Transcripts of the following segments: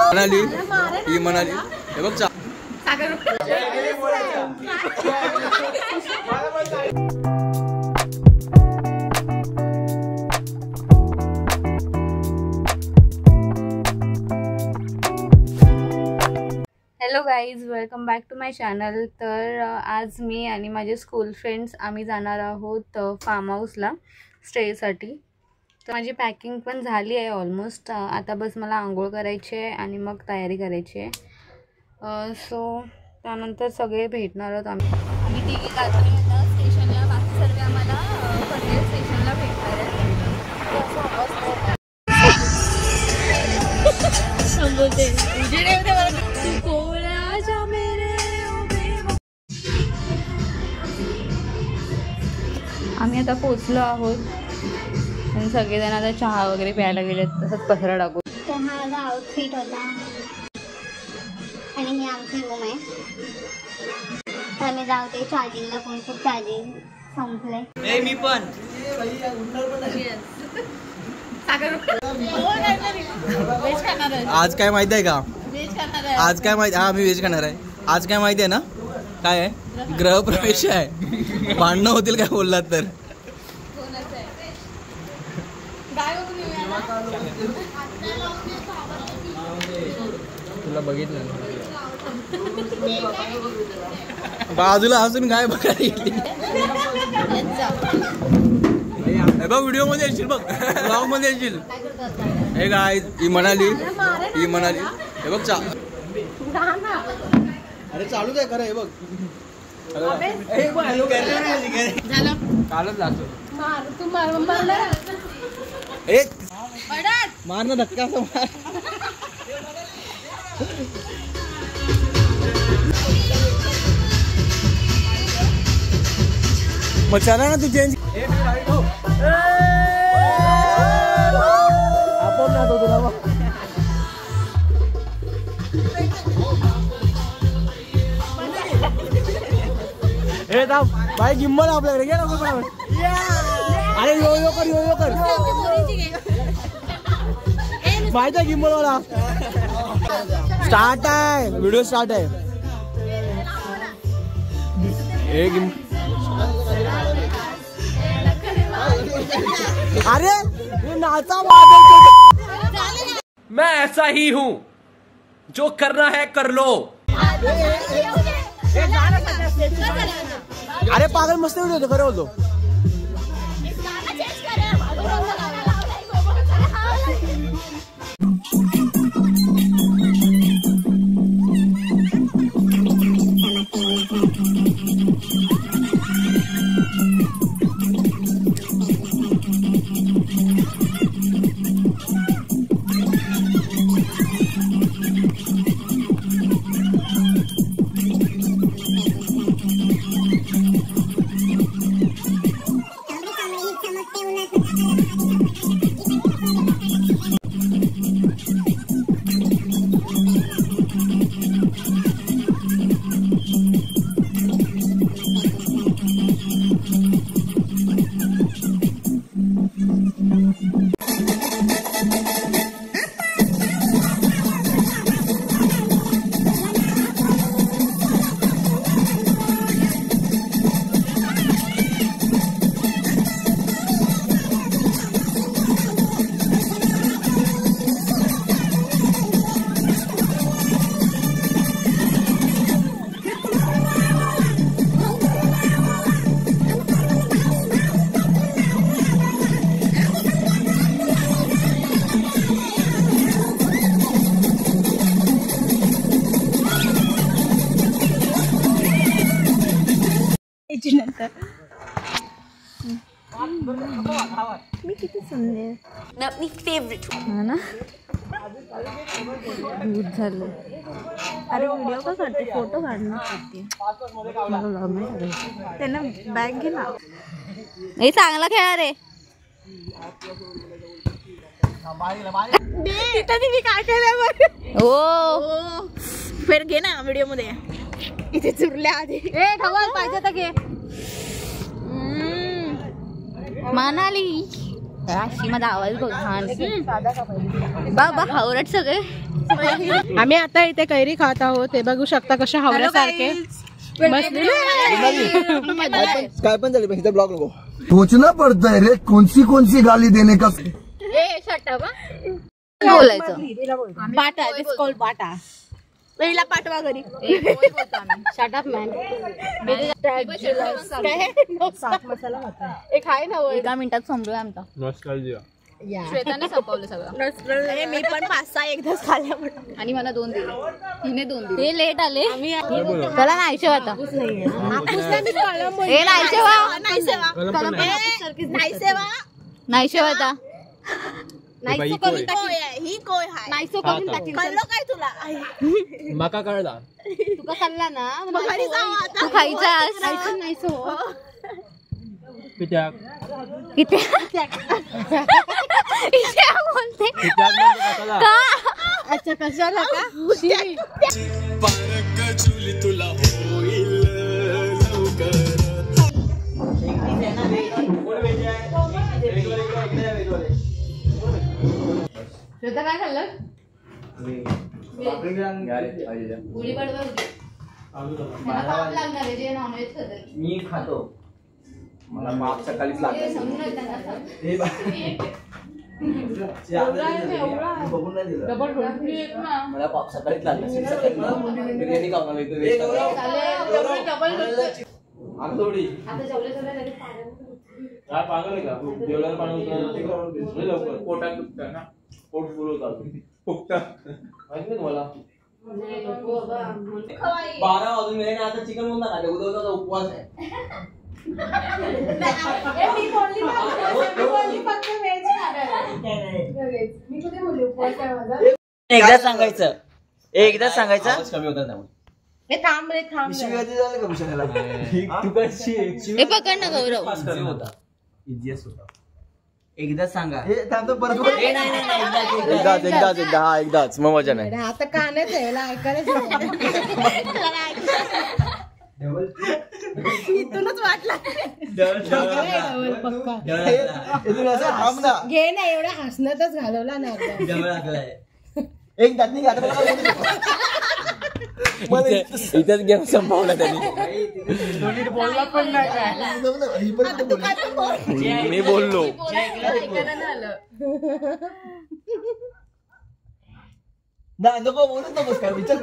म्हणाली ही म्हणाली हे बघ hello guys, welcome back to my channel. तर आज मी आणि माझे स्कूल फ्रेंड्स आम्ही जाणार आहोत फार्म हाऊसला स्टेसाठी. तर माझी पॅकिंग पण झाली आहे ऑलमोस्ट. आता बस मला आंघोळ करायची आहे आणि मग तयारी करायची आहे. सो त्यानंतर सगळे भेटणार आहोत आम्ही तिघी जातो स्टेशनला. बाकी सर्व आम्हाला पनवेल स्टेशनला भेटणार आहे. आम्ही आता पोचलो आहोत आणि सगळेजण आता चहा वगैरे प्यायला गेले. तसंच पसरा टाकू. तर हा माझा आउटफिट होता आणि ही आमची रूम आहे. तर आम्ही जाऊते चार्जिंगला. फोन खूप चार्जिंग संपलंय. मी पण आज काय माहिती आहे का? आज काय माहिती? हा, मी व्हेज खाणार आहे. आज काय माहिती आहे ना? काय आहे? गृहप्रवेश आहे. भांडणं होतील काय बोललात तर. तुला बघितलं बाजूला असून काय बघायला बघ. व्हिडिओ मध्ये येशील बघ, ब्लॉग मध्ये येशील. हे गाईज ही म्हणाली हे बघ अरे चालूच आहे खरं. हे बघ कालच लागतो. मार ना धक्का असं मार. मग चला ना तू चेंज आपण ना तुला हे दाब भाई गिम्बल आपल्याकडे घे ना. अरे यो कर माहिती आहे गिम्बल वाला. स्टार्ट आहे व्हिडिओ स्टार्ट आहे. अरे नाचा मैं ऐसा ही हूँ, जो करना है कर लो. अरे पागल मस्त व्हिडिओ होतो खरं बोलतो. मी किती सुंदर आपली फेवरेट हा ना. दूध झालं. अरे व्हिडिओ का काढते? फोटो काढणं करते. मला ब्लॉग नाही करायचं. त्यांना बॅग घे ना. हे चांगला खेळा रे. काय केलं हो फिर घे ना व्हिडिओ मध्ये. इथे चुरल्या आधी. ए ठेवाल पाहिजे तर घे. मनाली अशी माझा आवाज बघ बाबा हावरट सगळे. आम्ही आता इथे कैरी खात आहोत. ते बघू शकता कशा हावऱ्यासारखे बसलेले. काय पण झाले पण ब्लॉग नको. सोचना पड़ता है रे कौन सी गाली देने का. बोलायचं बाटा इट्स कॉल्ड बाटा. पहिला पाठवा घरी. Shut up man. सात मसाला होता एक आहे ना. 1 मिनिटात संपलोय आमचा. श्वेताने संपवलं सगळं. मी पण 5-6 एकदाच खाल्ल्या आणि मला 2 दिले. तिने 2 दिले. ते लेट आले. त्याला नाही शेव आता. नाही शेव आता. माका कळला तुका खाल्ला ना तू खायचा किती बोलते का. अच्छा कशाला का. श्वेता काय खाल्लं. गुढी पाडवा लागणार आहे जे नॉनव्हेज खात. मी खातो. मला बाप सकाळीच लागतो. मला बाप सकाळीच लागला. बिर्याणी खाऊन पोटात दुखतं ना. पोट फुल होतात. माहिती नाही मला. 12 वाजून गेले ना. आता चिकन म्हणता ना. उद्या उपवास आहे. एकदा सांगायचं कमी होतात त्यामुळे. थांब रे थांब. हे पकड ना गौरव. एकदा सांगा. एकदाच मग मजा नाही. आता कानच यायला ऐकायला इथूनच वाटला. घे ना एवढ्या हसण्यातच घालवला ना. एक दातनी इथेच गेम संपवला त्यांनी. मी बोललो.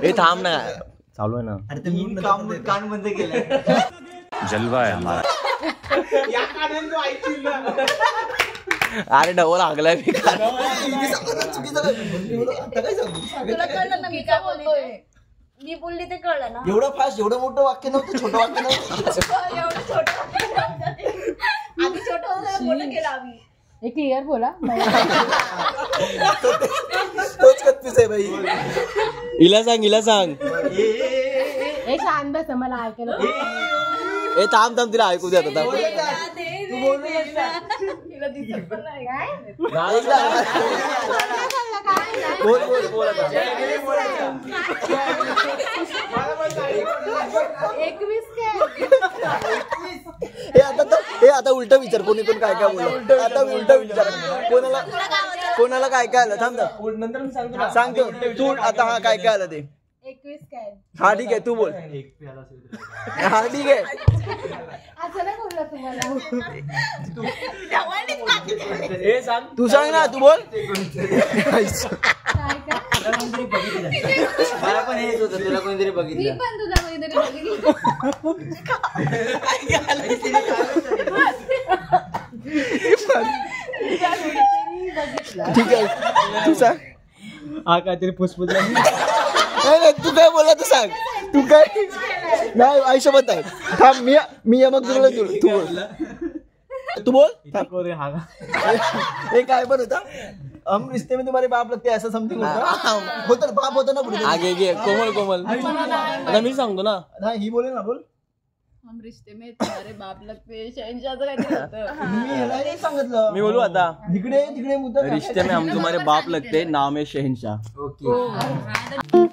हे थांब ना. चालू आहे ना. अरे ते मी कान बंद केलंय. जलवा आहे हमारा. अरे डबल हागलाय मी. मी बोलली ते कळलं ना. एवढं फास्ट एवढं मोठं वाक्य नव्हतं. छोटं वाक्य नव्हतं. आम्ही छोटं मोठं केलं आम्ही. हे क्लिअर बोला. तोच कत्तीच आहे बाई. हिला सांग. हे शांत बस मला ऐकायला. ए थांब तिला ऐकू द्या. हे आता उलट विचार. कोणी पण काय बोललं. आता उलट विचार. कोणाला काय आलं. थांब नंतर सांगतो. तू आता हा काय आलं ते. 21 काय. हा ठीक आहे तू बोल. हा ठीक आहे. असं नाही बोलला तुम्हाला. तू सांग ना. तू बोल. मला पण हेच होतं. तुला कोणीतरी बघितलं. मी पण तुला कोणीतरी बघितलं. ठीक आहे तू सांग. हा काहीतरी पुष्पला. नाही तू काय बोला. तू सांग. तू काय नाही आयुष्यभर आहे. थांब मी मग तुला तू बोल. हे काय पण होता. हम रिश्ते में तुम्हारे बाप लगते ऐसा समथिंग होता. बाप होता ना पुढे. आगे कोमल आता मी सांगतो ना. ही बोलेल ना. बोल. हम रिश्ते में तुम्हारे बाप लगते शहंशाहचं काहीतरी होतं. मी ह्याला नाही सांगितलं. मी बोलू आता. तिकडे रिश्ते में हम तुम्हारे बाप लगते नाम है शहंशाह. ओके.